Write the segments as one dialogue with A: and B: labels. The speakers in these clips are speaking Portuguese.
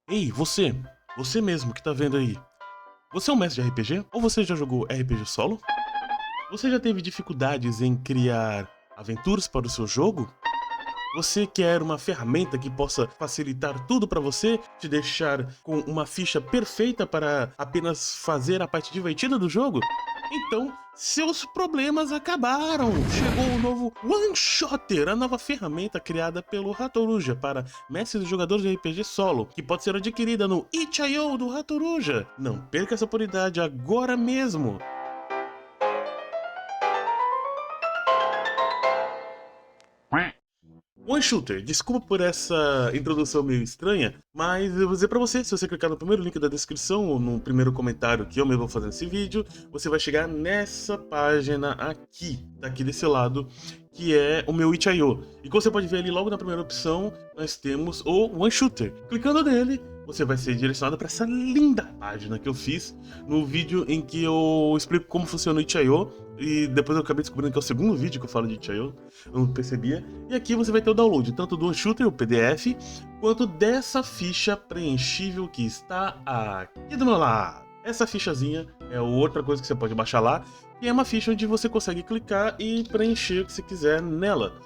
A: Ei, você! Você mesmo que tá vendo aí. Você é um mestre de RPG? Ou você já jogou RPG solo? Você já teve dificuldades em criar aventuras para o seu jogo? Você quer uma ferramenta que possa facilitar tudo para você, te deixar com uma ficha perfeita para apenas fazer a parte divertida do jogo? Então, seus problemas acabaram! Chegou o novo One Shotter, a nova ferramenta criada pelo Hatoruja para mestres e jogadores de RPG solo, que pode ser adquirida no itch.io do Hatoruja. Não perca essa oportunidade agora mesmo! One Shooter, desculpa por essa introdução meio estranha, mas eu vou dizer pra você, se você clicar no primeiro link da descrição ou no primeiro comentário que eu mesmo vou fazer nesse vídeo, você vai chegar nessa página aqui, daqui desse lado, que é o meu itch.io. E como você pode ver ali logo na primeira opção, nós temos o One Shooter. Clicando nele, você vai ser direcionado para essa linda página que eu fiz no vídeo em que eu explico como funciona o itch.io. E depois eu acabei descobrindo que é o segundo vídeo que eu falo de itch.io, eu não percebia. E aqui você vai ter o download tanto do One Shooter, o PDF, quanto dessa ficha preenchível que está aqui do meu lado. Essa fichazinha é outra coisa que você pode baixar lá, e é uma ficha onde você consegue clicar e preencher o que você quiser nela.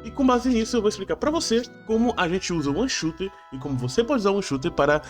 A: E com base nisso eu vou explicar pra você como a gente usa o One Shooter e como você pode usar o One Shooter para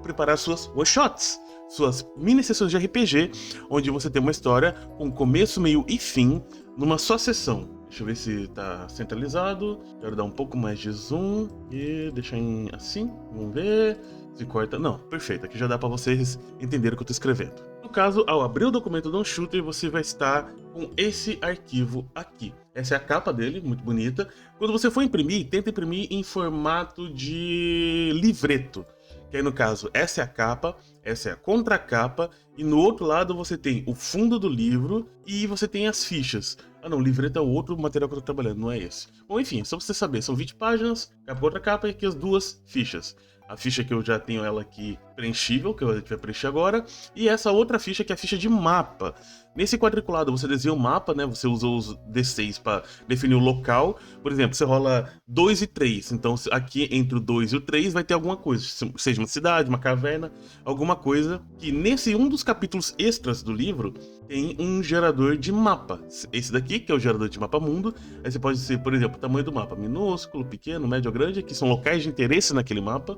A: preparar suas one shots, suas mini sessões de RPG, onde você tem uma história com começo, meio e fim numa só sessão. Deixa eu ver se tá centralizado. Quero dar um pouco mais de zoom e deixar em assim. Vamos ver se corta. Não, perfeito. Aqui já dá pra vocês entenderem o que eu tô escrevendo. No caso, ao abrir o documento do One Shooter, você vai estar com esse arquivo aqui. Essa é a capa dele, muito bonita. Quando você for imprimir, tenta imprimir em formato de livreto. Que aí, no caso, essa é a capa, essa é a contracapa, e no outro lado você tem o fundo do livro e você tem as fichas. Ah não, o livreto é o outro material que eu tô trabalhando, não é esse. Bom, enfim, só pra você saber, são 20 páginas, capa contra capa e aqui as duas fichas. A ficha que eu já tenho ela aqui preenchível, que a gente vai preencher agora, e essa outra ficha que é a ficha de mapa. Nesse quadriculado você desenha o mapa, né? Você usa os D6 para definir o local. Por exemplo, você rola 2 e 3. Então aqui entre o 2 e o 3 vai ter alguma coisa, seja uma cidade, uma caverna, alguma coisa. Que nesse um dos capítulos extras do livro tem um gerador de mapa. Esse daqui, que é o gerador de mapa mundo. Aí você pode ser, por exemplo, o tamanho do mapa: minúsculo, pequeno, médio ou grande, que são locais de interesse naquele mapa.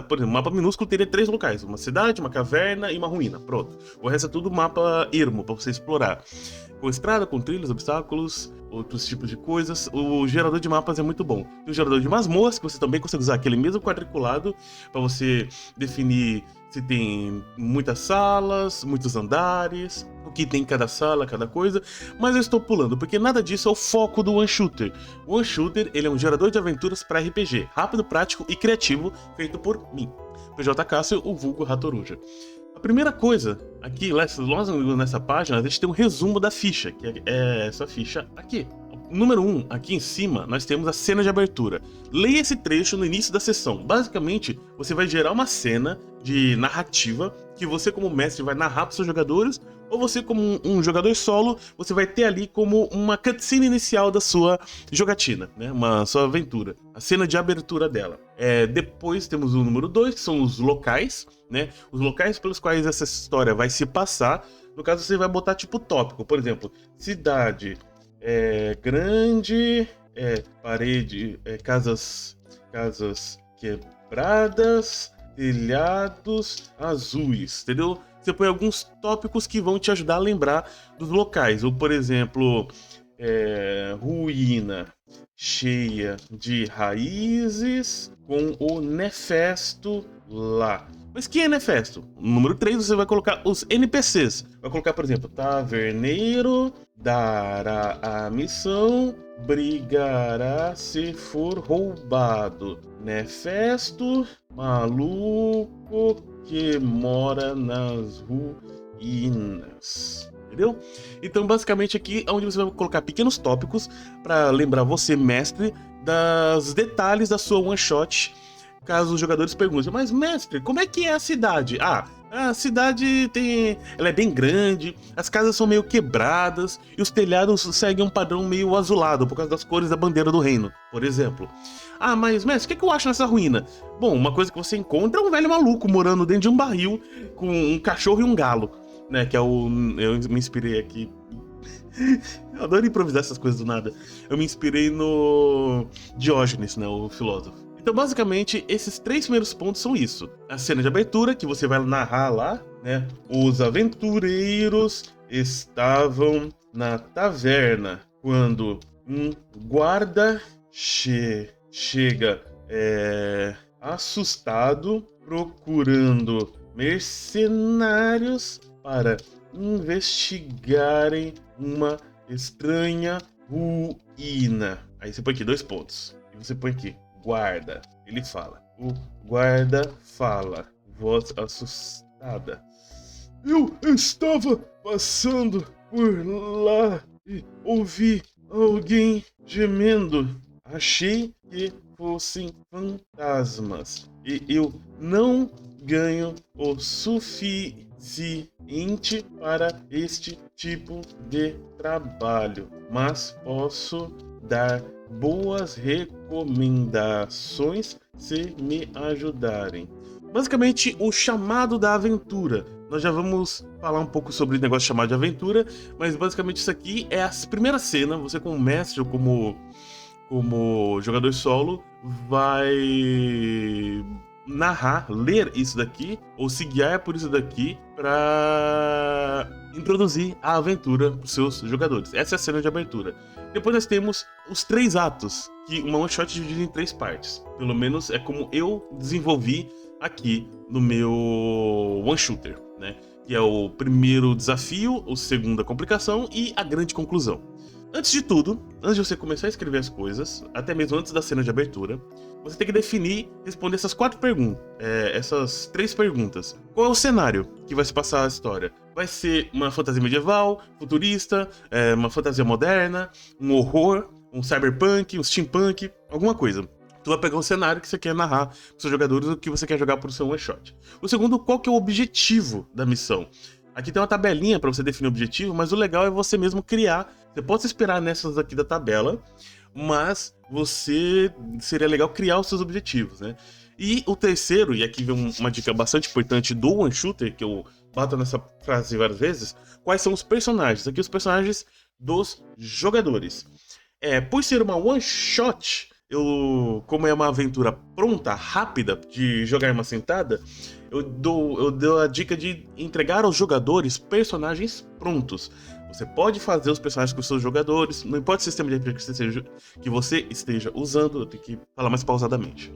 A: Por exemplo, um mapa minúsculo teria 3 locais: uma cidade, uma caverna e uma ruína. Pronto. O resto é tudo mapa ermo para você explorar. Com estrada, com trilhos, obstáculos, outros tipos de coisas. O gerador de mapas é muito bom. Tem o gerador de masmorras, que você também consegue usar aquele mesmo quadriculado para você definir se tem muitas salas, muitos andares, o que tem em cada sala, cada coisa. Mas eu estou pulando, porque nada disso é o foco do One Shooter. O One Shooter, ele é um gerador de aventuras para RPG, rápido, prático e criativo, feito por mim, PJ Cássio, o vulgo Hatoruja. A primeira coisa, aqui, logo nessa página, a gente tem um resumo da ficha, que é essa ficha aqui. Número 1, aqui em cima, nós temos a cena de abertura. Leia esse trecho no início da sessão. Basicamente, você vai gerar uma cena de narrativa que você, como mestre, vai narrar para os seus jogadores, ou você, como um jogador solo, você vai ter ali como uma cutscene inicial da sua jogatina, né? Uma sua aventura. A cena de abertura dela. Depois temos o número 2, que são os locais, né? Os locais pelos quais essa história vai se passar. No caso, você vai botar tipo tópico. Por exemplo, cidade... grande, parede, casas quebradas, telhados azuis, entendeu? Você põe alguns tópicos que vão te ajudar a lembrar dos locais, ou por exemplo, ruína cheia de raízes com o Nefesto lá. Mas quem é Nefesto? No número 3 você vai colocar os NPCs. Vai colocar, por exemplo, taverneiro, dará a missão, brigará se for roubado. Nefesto, maluco que mora nas ruínas. Entendeu? Então, basicamente, aqui é onde você vai colocar pequenos tópicos para lembrar você, mestre, dos detalhes da sua one shot. caso os jogadores perguntem, mas mestre, como é que é a cidade? Ah, a cidade ela é bem grande, as casas são meio quebradas e os telhados seguem um padrão meio azulado por causa das cores da bandeira do reino, por exemplo. Ah, mas mestre, o que eu acho nessa ruína? Bom, uma coisa que você encontra é um velho maluco morando dentro de um barril com um cachorro e um galo, né? Que é o... Eu me inspirei aqui. Eu adoro improvisar essas coisas do nada. Eu me inspirei no Diógenes, né? O filósofo. Então, basicamente, esses 3 primeiros pontos são isso. A cena de abertura, que você vai narrar lá, né? Os aventureiros estavam na taverna quando um guarda chega assustado, procurando mercenários para investigarem uma estranha ruína. Aí você põe aqui 2 pontos. E você põe aqui, guarda. Ele fala. O guarda fala. Voz assustada. Eu estava passando por lá e ouvi alguém gemendo. Achei que fossem fantasmas. E eu não ganho o suficiente para este tipo de trabalho, mas posso dar boas recomendações se me ajudarem. Basicamente, o chamado da aventura. Nós já vamos falar um pouco sobre o negócio chamado de aventura, mas basicamente isso aqui é a primeira cena. Você como mestre ou como jogador solo vai narrar, ler isso daqui ou se guiar por isso daqui para introduzir a aventura para os seus jogadores. Essa é a cena de abertura. Depois nós temos os 3 atos, que uma one shot divide em 3 partes. Pelo menos é como eu desenvolvi aqui no meu one shooter, né? Que é o primeiro desafio, o segundo a complicação e a grande conclusão. Antes de tudo, antes de você começar a escrever as coisas, até mesmo antes da cena de abertura, você tem que definir, responder essas 4 perguntas, essas 3 perguntas. Qual é o cenário que vai se passar a história? Vai ser uma fantasia medieval, futurista, uma fantasia moderna, um horror, um cyberpunk, um steampunk, alguma coisa. Tu vai pegar um cenário que você quer narrar para os seus jogadores, o que você quer jogar para o seu one shot. O segundo, qual que é o objetivo da missão? Aqui tem uma tabelinha para você definir o objetivo, mas o legal é você mesmo criar. Você pode se inspirar nessas aqui da tabela, mas seria legal criar os seus objetivos, né? E o terceiro, e aqui vem uma dica bastante importante do one shooter, que eu bato nessa frase várias vezes, quais são os personagens? Aqui os personagens dos jogadores. Por ser uma one shot, como é uma aventura pronta, rápida, de jogar uma sentada, eu dou a dica de entregar aos jogadores personagens prontos. Você pode fazer os personagens com os seus jogadores, não importa o sistema de RPG que você esteja usando, eu tenho que falar mais pausadamente.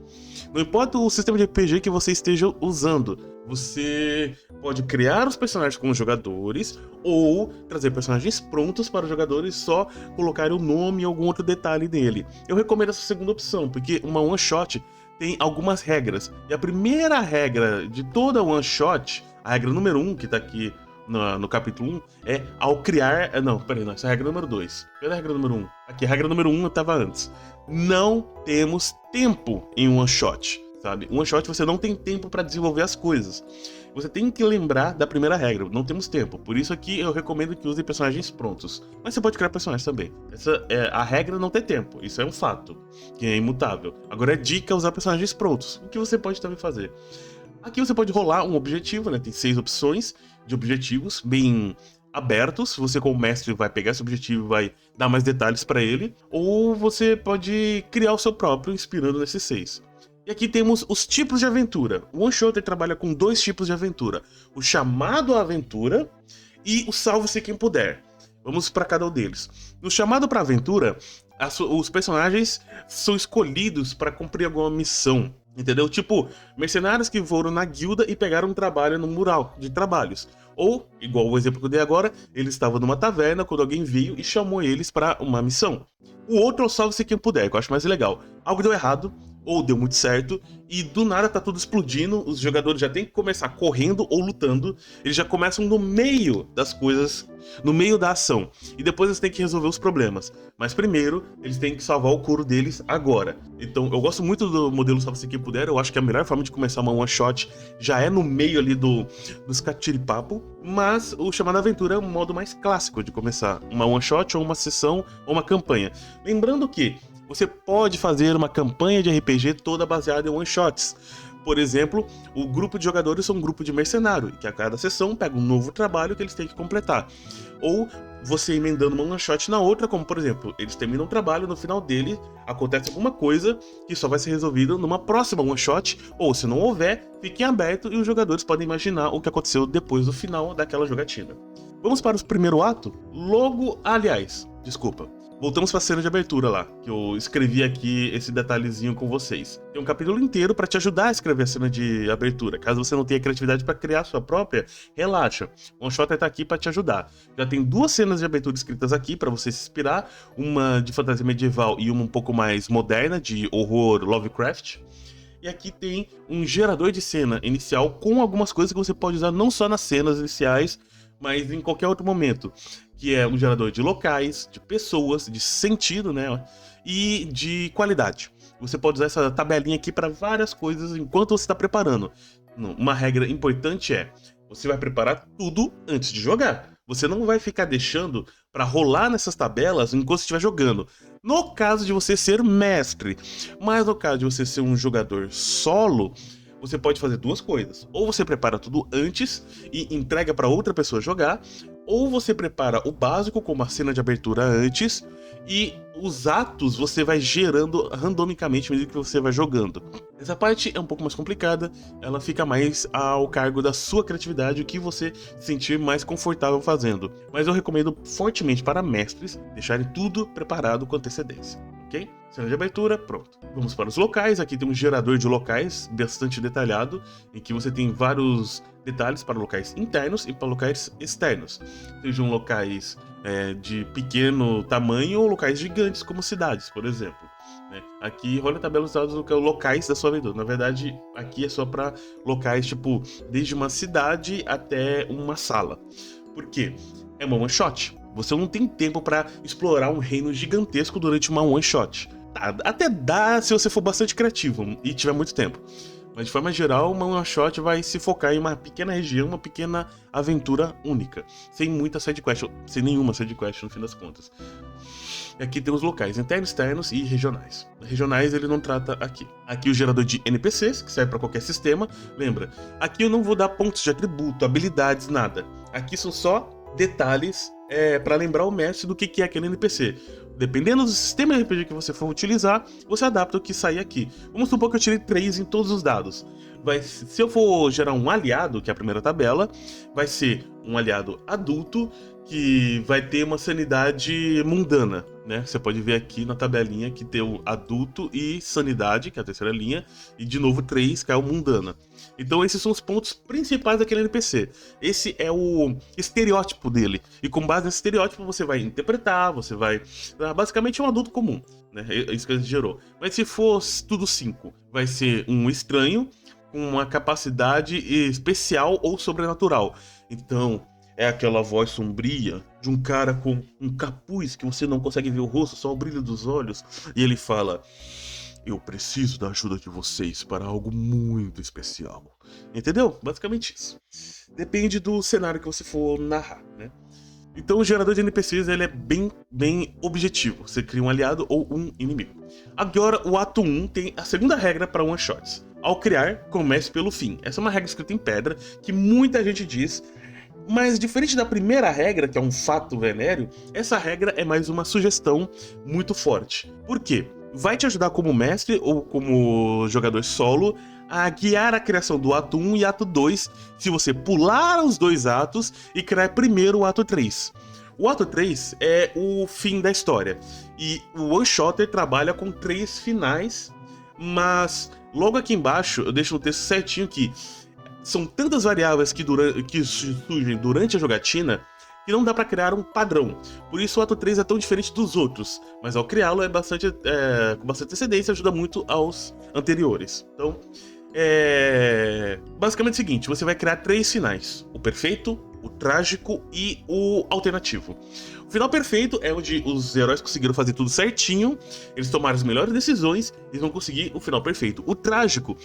A: Não importa o sistema de RPG que você esteja usando, você pode criar os personagens com os jogadores ou trazer personagens prontos para os jogadores só colocar o nome e algum outro detalhe nele. Eu recomendo essa segunda opção, porque uma one shot tem algumas regras. E a primeira regra de toda one shot, a regra número 1, que tá aqui no capítulo 1, é ao criar... Não, essa é a regra número 2. Cadê a regra número 1? Aqui, a regra número 1 eu tava antes. Não temos tempo em one shot, sabe? One shot você não tem tempo para desenvolver as coisas. Você tem que lembrar da primeira regra, não temos tempo. Por isso aqui eu recomendo que use personagens prontos. Mas você pode criar personagens também. A regra não ter tempo, isso é um fato, que é imutável. Agora é dica usar personagens prontos, o que você pode também fazer. Aqui você pode rolar um objetivo, né? Tem 6 opções de objetivos bem abertos. Você como mestre vai pegar esse objetivo e vai dar mais detalhes para ele. Ou você pode criar o seu próprio, inspirando nesses 6. E aqui temos os tipos de aventura. O One Shotter trabalha com 2 tipos de aventura. O chamado à aventura e o salve-se quem puder. Vamos para cada um deles. No chamado para aventura, os personagens são escolhidos para cumprir alguma missão. Entendeu? Tipo, mercenários que foram na guilda e pegaram um trabalho no mural de trabalhos. Ou, igual o exemplo que eu dei agora, eles estavam numa taverna quando alguém veio e chamou eles para uma missão. O outro é o salve-se quem puder, que eu acho mais legal. Algo deu errado, ou deu muito certo, e do nada tá tudo explodindo, os jogadores já tem que começar correndo ou lutando, eles já começam no meio das coisas, no meio da ação, e depois eles têm que resolver os problemas. Mas primeiro, eles têm que salvar o couro deles agora. Então, eu gosto muito do modelo Salve-se Quem Puder, eu acho que a melhor forma de começar uma one-shot já é no meio ali dos catiripapo, mas o Chamado Aventura é o modo mais clássico de começar uma one-shot, ou uma sessão, ou uma campanha. Lembrando que você pode fazer uma campanha de RPG toda baseada em one-shots. Por exemplo, o grupo de jogadores são um grupo de mercenário, que a cada sessão pega um novo trabalho que eles têm que completar. Ou você emendando uma one-shot na outra, como por exemplo, eles terminam o trabalho, no final dele acontece alguma coisa que só vai ser resolvida numa próxima one-shot, ou se não houver, fique em aberto e os jogadores podem imaginar o que aconteceu depois do final daquela jogatina. Vamos para o primeiro ato? Voltamos para a cena de abertura lá, que eu escrevi aqui esse detalhezinho com vocês. Tem um capítulo inteiro para te ajudar a escrever a cena de abertura. Caso você não tenha criatividade para criar a sua própria, relaxa. O OneShot tá aqui para te ajudar. Já tem 2 cenas de abertura escritas aqui para você se inspirar, uma de fantasia medieval e uma um pouco mais moderna, de horror Lovecraft. E aqui tem um gerador de cena inicial com algumas coisas que você pode usar não só nas cenas iniciais, mas em qualquer outro momento, que é um gerador de locais, de pessoas, de sentido, né, e de qualidade. Você pode usar essa tabelinha aqui para várias coisas enquanto você está preparando. Uma regra importante é, você vai preparar tudo antes de jogar. Você não vai ficar deixando para rolar nessas tabelas enquanto você estiver jogando. No caso de você ser mestre, mas no caso de você ser um jogador solo, você pode fazer 2 coisas. Ou você prepara tudo antes e entrega para outra pessoa jogar, ou você prepara o básico, como a cena de abertura antes, e os atos você vai gerando randomicamente à medida que você vai jogando. Essa parte é um pouco mais complicada, ela fica mais ao cargo da sua criatividade, o que você se sentir mais confortável fazendo. Mas eu recomendo fortemente para mestres deixarem tudo preparado com antecedência. Ok? Cena de abertura, pronto. Vamos para os locais. Aqui tem um gerador de locais bastante detalhado, em que você tem vários detalhes para locais internos e para locais externos. Sejam locais de pequeno tamanho ou locais gigantes, como cidades, por exemplo. Aqui rola a tabela dos dados locais da sua aventura. Na verdade, aqui é só para locais tipo desde uma cidade até uma sala. Por quê? É uma one shot. Você não tem tempo para explorar um reino gigantesco durante uma one shot. Até dá se você for bastante criativo e tiver muito tempo. Mas de forma geral, uma one shot vai se focar em uma pequena região, uma pequena aventura única. Sem muita sidequest, sem nenhuma sidequest no fim das contas. E aqui tem os locais internos, externos e regionais. Regionais ele não trata aqui. Aqui o gerador de NPCs, que serve para qualquer sistema. Lembra, aqui eu não vou dar pontos de atributo, habilidades, nada. Aqui são só detalhes para lembrar o mestre do que é aquele NPC. Dependendo do sistema de RPG que você for utilizar, você adapta o que sair aqui. Vamos supor que eu tirei 3 em todos os dados. Se eu for gerar um aliado, que é a primeira tabela, vai ser um aliado adulto, que vai ter uma sanidade mundana, né? Você pode ver aqui na tabelinha que tem o adulto e sanidade, que é a terceira linha, e de novo 3, que é o mundana. Então esses são os pontos principais daquele NPC. Esse é o estereótipo dele. E com base nesse estereótipo você vai interpretar, você vai... Basicamente é um adulto comum, né? É isso que a gente gerou. Mas se for tudo 5, vai ser um estranho com uma capacidade especial ou sobrenatural. Então... é aquela voz sombria de um cara com um capuz que você não consegue ver o rosto, só o brilho dos olhos. E ele fala: eu preciso da ajuda de vocês para algo muito especial. Entendeu? Basicamente isso. Depende do cenário que você for narrar, né? Então o gerador de NPCs ele é bem objetivo. Você cria um aliado ou um inimigo. Agora o ato 1 tem a segunda regra para one shots. Ao criar, comece pelo fim. Essa é uma regra escrita em pedra que muita gente diz. Mas diferente da primeira regra, que é um fato venéreo, essa regra é mais uma sugestão muito forte. Por quê? Vai te ajudar como mestre ou como jogador solo a guiar a criação do ato 1 e ato 2 se você pular os 2 atos e criar primeiro o ato 3. O ato 3 é o fim da história e o one-shotter trabalha com 3 finais, mas logo aqui embaixo eu deixo no texto certinho que são tantas variáveis que surgem durante a jogatina que não dá pra criar um padrão. Por isso o ato 3 é tão diferente dos outros, mas ao criá-lo com bastante antecedência ajuda muito aos anteriores. Então, basicamente é o seguinte, você vai criar 3 finais: o perfeito, o trágico e o alternativo. O final perfeito é onde os heróis conseguiram fazer tudo certinho, eles tomaram as melhores decisões, eles vão conseguir o final perfeito. O trágico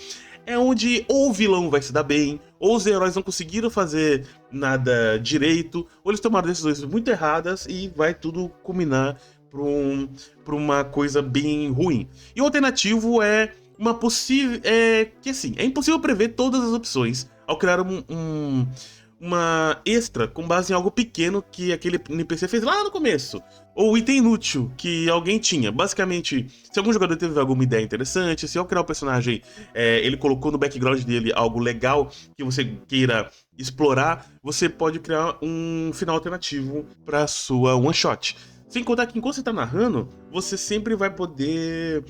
A: é onde ou o vilão vai se dar bem, ou os heróis não conseguiram fazer nada direito, ou eles tomaram decisões muito erradas e vai tudo culminar pra uma coisa bem ruim. E o alternativo é uma possível... que assim, é impossível prever todas as opções ao criar uma extra com base em algo pequeno que aquele NPC fez lá no começo. Ou item inútil que alguém tinha. Basicamente, se algum jogador teve alguma ideia interessante, se ao criar o personagem, ele colocou no background dele algo legal que você queira explorar, você pode criar um final alternativo para sua one shot. Sem contar que enquanto você tá narrando, você sempre vai poder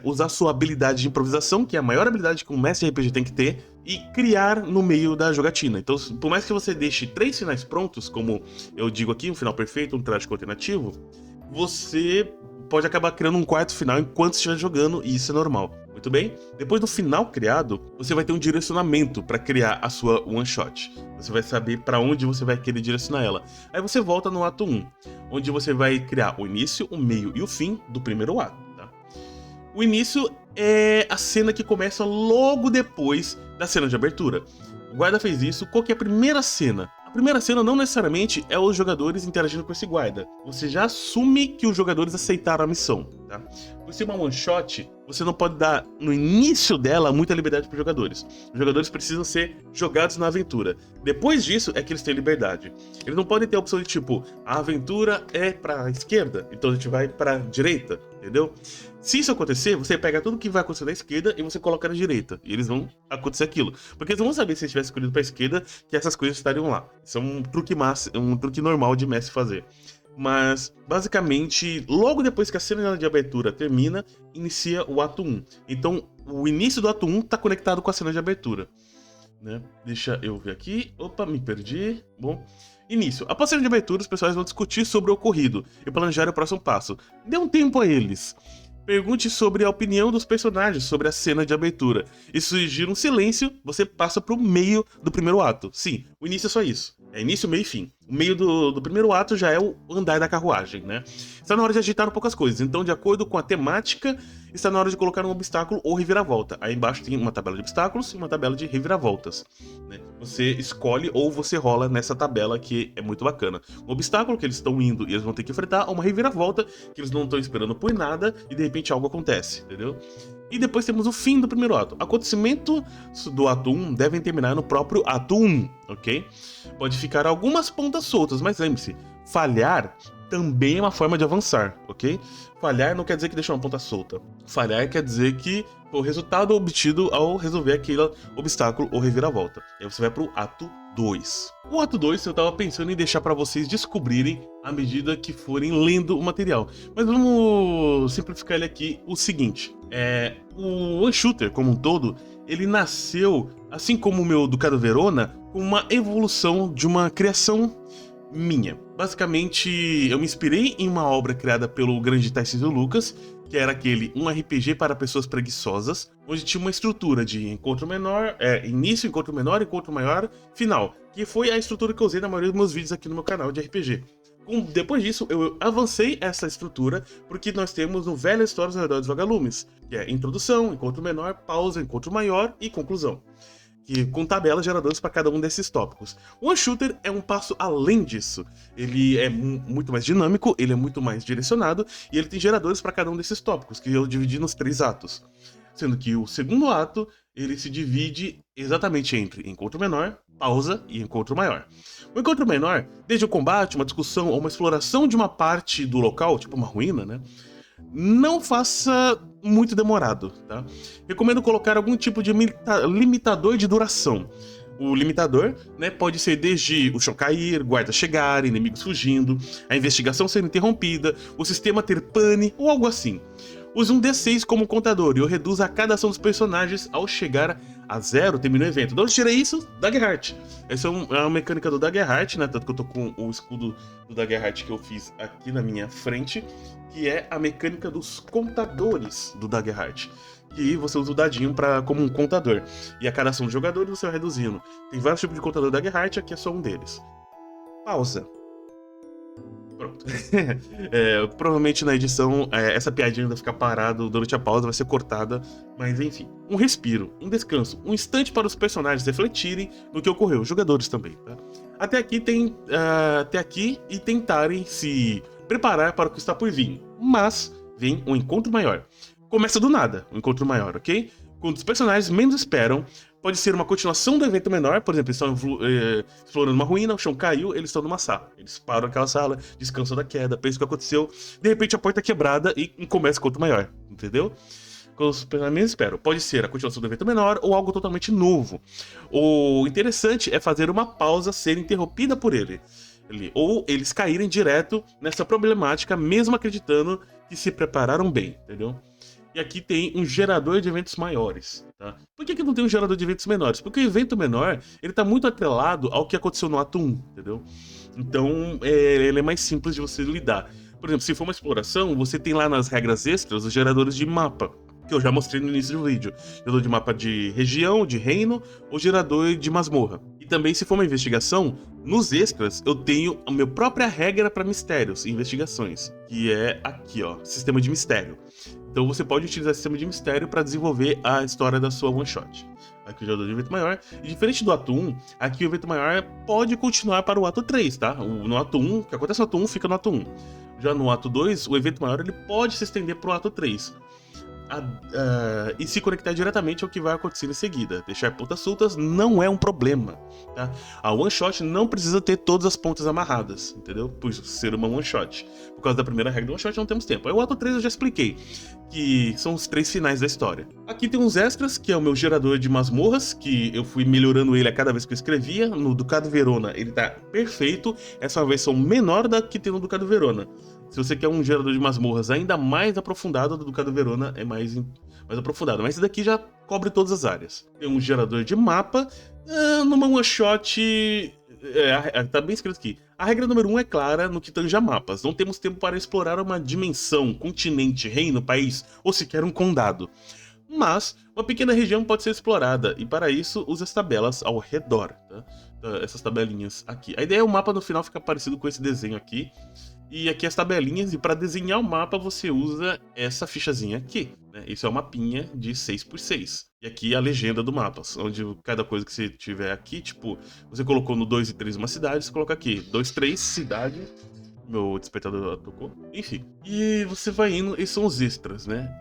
A: usar sua habilidade de improvisação, que é a maior habilidade que um mestre de RPG tem que ter, e criar no meio da jogatina. Então, por mais que você deixe 3 finais prontos, como eu digo aqui, um final perfeito, um trágico alternativo, você pode acabar criando um 4º final enquanto estiver jogando, e isso é normal. Muito bem? Depois do final criado, você vai ter um direcionamento para criar a sua one shot. Você vai saber para onde você vai querer direcionar ela. Aí você volta no ato 1, onde você vai criar o início, o meio e o fim do primeiro ato. Tá? O início é a cena que começa logo depois da cena de abertura. O guarda fez isso. Qual que é a primeira cena? A primeira cena não necessariamente é os jogadores interagindo com esse guarda. Você já assume que os jogadores aceitaram a missão, tá? Por ser uma one shot, você não pode dar no início dela muita liberdade para os jogadores. Os jogadores precisam ser jogados na aventura. Depois disso é que eles têm liberdade. Eles não podem ter a opção de tipo, a aventura é pra esquerda, então a gente vai pra direita, entendeu? Se isso acontecer, você pega tudo que vai acontecer na esquerda e você coloca na direita. E eles vão acontecer aquilo. Porque eles não vão saber se eles tivessem escolhido pra esquerda que essas coisas estariam lá. Isso é um truque normal de mestre fazer. Mas, basicamente, logo depois que a cena de abertura termina, inicia o ato 1. Então, o início do ato 1 tá conectado com a cena de abertura. Né? Deixa eu ver aqui. Opa, me perdi. Bom, início. Após a cena de abertura, os pessoais vão discutir sobre o ocorrido e planejar o próximo passo. Dê um tempo a eles. Pergunte sobre a opinião dos personagens sobre a cena de abertura. E se surgir um silêncio, você passa pro meio do primeiro ato. Sim, o início é só isso. É início, meio e fim. O meio do primeiro ato já é o andar da carruagem, né? Está na hora de agitar um pouco as coisas. Então, de acordo com a temática, está na hora de colocar um obstáculo ou reviravolta. Aí embaixo tem uma tabela de obstáculos e uma tabela de reviravoltas. Né? Você escolhe ou você rola nessa tabela que é muito bacana. Um obstáculo que eles estão indo e eles vão ter que enfrentar, ou uma reviravolta que eles não estão esperando por nada e de repente algo acontece, entendeu? E depois temos o fim do primeiro ato. Acontecimentos do ato 1 devem terminar no próprio ato 1, ok? Pode ficar algumas pontas soltas, mas lembre-se, falhar também é uma forma de avançar, ok? Falhar não quer dizer que deixou uma ponta solta. Falhar quer dizer que foi o resultado obtido ao resolver aquele obstáculo ou reviravolta. E aí você vai pro ato 2. O ato 2 eu tava pensando em deixar pra vocês descobrirem à medida que forem lendo o material. Mas vamos simplificar ele aqui o seguinte. O One Shooter, como um todo, ele nasceu, assim como o meu Ducado Verona, com uma evolução de uma criação minha. Basicamente, eu me inspirei em uma obra criada pelo grande Tarcísio Lucas, que era um RPG para pessoas preguiçosas, onde tinha uma estrutura de encontro menor, início, encontro menor, encontro maior, final, que foi a estrutura que eu usei na maioria dos meus vídeos aqui no meu canal de RPG. Depois disso, eu avancei essa estrutura, porque nós temos no Velha História ao Redor dos Vagalumes, que é introdução, encontro menor, pausa, encontro maior e conclusão, com tabelas geradores para cada um desses tópicos. O One Shooter é um passo além disso. Ele é muito mais dinâmico, ele é muito mais direcionado, e ele tem geradores para cada um desses tópicos, que eu dividi nos 3 atos. Sendo que o segundo ato, ele se divide exatamente entre encontro menor, pausa e encontro maior. O encontro menor, desde o combate, uma discussão ou uma exploração de uma parte do local, tipo uma ruína, né? Não faça muito demorado, tá? Recomendo colocar algum tipo de limitador de duração. O limitador, né, pode ser desde o chão cair, guardas chegarem, inimigos fugindo, a investigação ser interrompida, o sistema ter pane ou algo assim. Use um D6 como contador e eu reduzo a cada ação dos personagens ao chegar a 0, termina o evento. De onde eu tirei isso? Daggerheart. Essa é uma mecânica do Daggerheart, né? Tanto que eu tô com o escudo do Daggerheart que eu fiz aqui na minha frente, que é a mecânica dos contadores do Daggerheart. Que você usa o dadinho como um contador. E a cada ação dos jogadores você vai reduzindo. Tem vários tipos de contador do Daggerheart, aqui é só um deles. Pausa. Pronto. Provavelmente na edição essa piadinha vai ficar parada durante a pausa, vai ser cortada, mas enfim. Um respiro, um descanso, um instante para os personagens refletirem no que ocorreu, os jogadores também, tá? Até aqui e tentarem se preparar para o que está por vir. Mas vem um encontro maior. Começa do nada, um encontro maior, ok? Quando os personagens menos esperam, pode ser uma continuação do evento menor, por exemplo, eles estão explorando uma ruína, o chão caiu, eles estão numa sala. Eles param naquela sala, descansam da queda, pensam o que aconteceu, de repente a porta é quebrada e começa o encontro maior, entendeu? Quando os personagens menos esperam. Pode ser a continuação do evento menor ou algo totalmente novo. O interessante é fazer uma pausa ser interrompida por ele. Ou eles caírem direto nessa problemática, mesmo acreditando que se prepararam bem, entendeu? E aqui tem um gerador de eventos maiores, tá? Por que não tem um gerador de eventos menores? Porque o evento menor, ele tá muito atrelado ao que aconteceu no ato 1, entendeu? Então, ele é mais simples de você lidar. Por exemplo, se for uma exploração, você tem lá nas regras extras os geradores de mapa, que eu já mostrei no início do vídeo. Gerador de mapa de região, de reino, ou gerador de masmorra. E também, se for uma investigação, nos extras eu tenho a minha própria regra para mistérios e investigações, que é aqui, ó, sistema de mistério. Então você pode utilizar esse sistema de mistério para desenvolver a história da sua one shot. Aqui o gerador de evento maior. E diferente do ato 1, aqui o evento maior pode continuar para o ato 3, tá? No ato 1, o que acontece no ato 1 fica no ato 1. Já no ato 2, o evento maior ele pode se estender para o ato 3. E se conectar diretamente ao que vai acontecer em seguida. Deixar pontas soltas não é um problema, tá? A one shot não precisa ter todas as pontas amarradas, entendeu? Por ser uma one shot. Por causa da primeira regra da one shot não temos tempo. Aí o ato 3 eu já expliquei, que são os 3 finais da história. Aqui tem uns extras, que é o meu gerador de masmorras, que eu fui melhorando ele a cada vez que eu escrevia. No Ducado Verona ele tá perfeito. Essa é uma versão menor da que tem no Ducado Verona. Se você quer um gerador de masmorras ainda mais aprofundado, o do Ducado Verona é mais aprofundado. Mas esse daqui já cobre todas as áreas. Tem um gerador de mapa. Numa one shot... tá bem escrito aqui. A regra número 1 é clara no que tange a mapas. Não temos tempo para explorar uma dimensão, continente, reino, país ou sequer um condado. Mas uma pequena região pode ser explorada, e para isso use as tabelas ao redor, tá? Essas tabelinhas aqui. A ideia é o mapa no final ficar parecido com esse desenho aqui. E aqui as tabelinhas, e para desenhar o mapa você usa essa fichazinha aqui, né? Isso é um mapinha de 6x6. E aqui a legenda do mapa, onde cada coisa que você tiver aqui, tipo, você colocou no 2 e 3 uma cidade, você coloca aqui 2, 3, cidade. Meu despertador tocou. Enfim. E você vai indo, esses são os extras, né?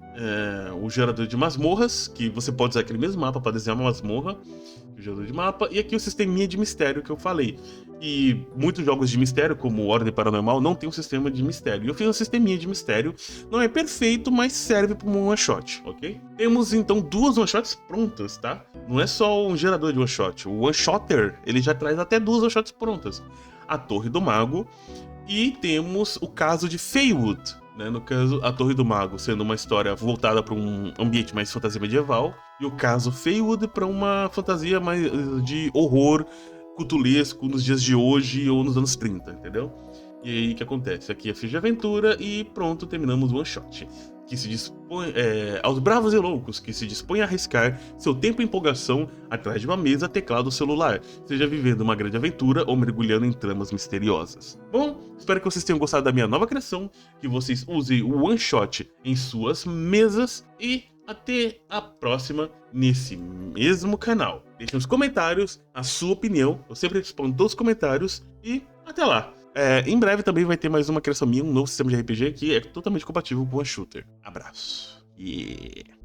A: O gerador de masmorras, que você pode usar aquele mesmo mapa para desenhar uma masmorra. O gerador de mapa. E aqui o sisteminha de mistério que eu falei. E muitos jogos de mistério, como Ordem Paranormal, não tem um sistema de mistério. E eu fiz um sisteminha de mistério. Não é perfeito, mas serve para um one shot, ok? Temos então 2 one shots prontas, tá? Não é só um gerador de one shot. O one shotter, ele já traz até 2 one shots prontas. A Torre do Mago. E temos o caso de Feywood, né? No caso, a Torre do Mago sendo uma história voltada para um ambiente mais fantasia medieval, e o caso Feywood para uma fantasia mais de horror cutulesco nos dias de hoje ou nos anos 30, entendeu? E aí o que acontece? Aqui é ficha de aventura e pronto, terminamos o one shot. Que se dispõe aos bravos e loucos que se dispõem a arriscar seu tempo e empolgação atrás de uma mesa, teclado ou celular, seja vivendo uma grande aventura ou mergulhando em tramas misteriosas. Bom, espero que vocês tenham gostado da minha nova criação, que vocês usem o one shot em suas mesas e até a próxima nesse mesmo canal. Deixe nos comentários a sua opinião, eu sempre respondo todos os comentários e até lá! Em breve também vai ter mais uma criação minha, um novo sistema de RPG que é totalmente compatível com a Shooter. Abraço. Yeah.